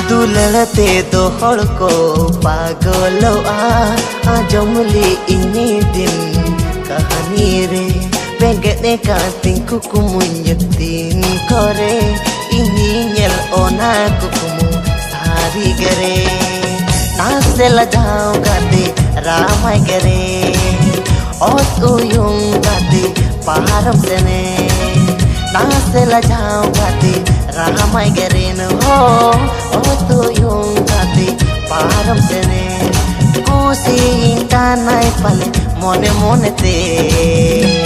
दुलड़ते दो हड़ को पागलोआ आजमली इनी दिन कहानी रे बेंगने कातिं कुकुमुंयतीन करे इनी nyel ona kukumu sari gere nasela jao gate ramai gere ot uyung gate paharam sene nasela jao gate ramai gere no ot uyung gate paharam sene kusi tanai pale mone mone te